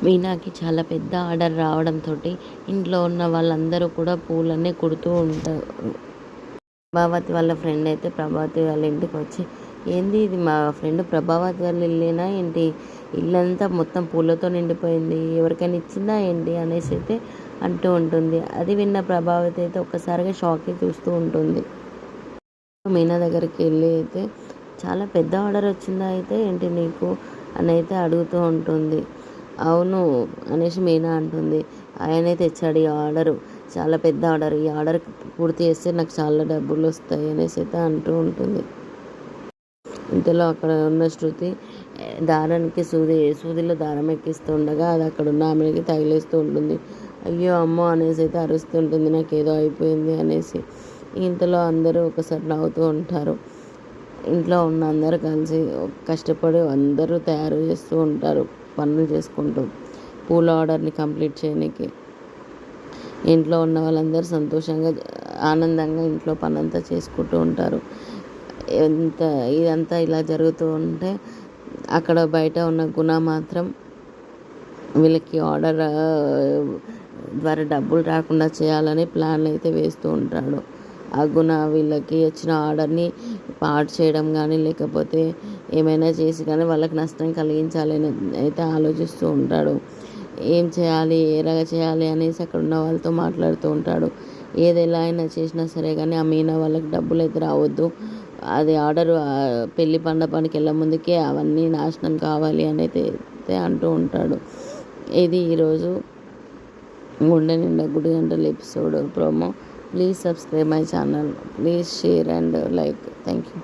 మీనాకి చాలా పెద్ద ఆర్డర్ రావడంతో ఇంట్లో ఉన్న వాళ్ళందరూ కూడా పూలన్నీ కుడుతూ ఉంటారు. ప్రభావతి వాళ్ళ ఫ్రెండ్ అయితే ప్రభావతి వాళ్ళ ఇంటికి వచ్చి, ఏంది ఇది మా ఫ్రెండ్ ప్రభావతి వాళ్ళ ఇల్లేనా ఏంటి, ఇల్లంతా మొత్తం పూలతో నిండిపోయింది, ఎవరికైనా ఇచ్చిందా ఏంటి అనేసి అయితే అంటూ ఉంటుంది. అది విన్న ప్రభావతి అయితే ఒక్కసారిగా షాక్ అయి చూస్తూ ఉంటుంది. మీనా దగ్గరికి వెళ్ళి అయితే, చాలా పెద్ద ఆర్డర్ వచ్చిందా అయితే ఏంటి నీకు అని అయితే అడుగుతూ ఉంటుంది. అవును అనేసి మీనా అంటుంది. ఆయనే తెచ్చాడు ఈ ఆర్డరు, చాలా పెద్ద ఆర్డర్, ఈ ఆర్డర్ పూర్తి చేస్తే నాకు చాలా డబ్బులు వస్తాయి అనేసి అయితే అంటూ ఉంటుంది. ఇంతలో అక్కడ ఉన్న శృతి దారానికి సూదిలో దారం ఎక్కిస్తుండగా అది అక్కడ ఉన్న ఆమెకి తగిలేస్తూ ఉంటుంది. అయ్యో అమ్మో అనేసి అయితే అరుస్తుంటుంది, నాకు ఏదో అయిపోయింది అనేసి. ఇంతలో అందరూ ఒకసారి నవ్వుతూ ఉంటారు. ఇంట్లో ఉన్న అందరూ కలిసి కష్టపడి అందరూ తయారు చేస్తూ ఉంటారు, పనులు చేసుకుంటూ పూల ఆర్డర్ని కంప్లీట్ చేయడానికి. ఇంట్లో ఉన్న వాళ్ళందరూ సంతోషంగా ఆనందంగా ఇంట్లో పనంతా చేసుకుంటూ ఉంటారు. ఇదంతా ఇలా జరుగుతూ ఉంటే అక్కడ బయట ఉన్న గుణ మాత్రం వీళ్ళకి ఆర్డర్ ద్వారా డబ్బులు రాకుండా చేయాలని ప్లాన్లు అయితే వేస్తూ ఉంటాడు. ఆ గుణ వీళ్ళకి వచ్చిన ఆర్డర్ని పాడు చేయడం కానీ లేకపోతే ఏమైనా చేసి కానీ వాళ్ళకి నష్టం కలిగించాలని అయితే ఆలోచిస్తూ ఉంటాడు. ఏం చేయాలి, ఎలాగ చేయాలి అనేసి అక్కడ ఉన్న వాళ్ళతో మాట్లాడుతూ ఉంటాడు. ఏది ఎలా అయినా చేసినా సరే కానీ ఆ మీనా వాళ్ళకి డబ్బులు అయితే రావద్దు, అది ఆర్డర్ పెళ్లి మండపానికి వెళ్ళే ముందుకే అవన్నీ నాశనం కావాలి అని అయితే అంటూ ఉంటాడు. ఇది ఈరోజు గుండె నిండా గుడి గంటల episode promo. Please subscribe my channel, please share and like. Thank you.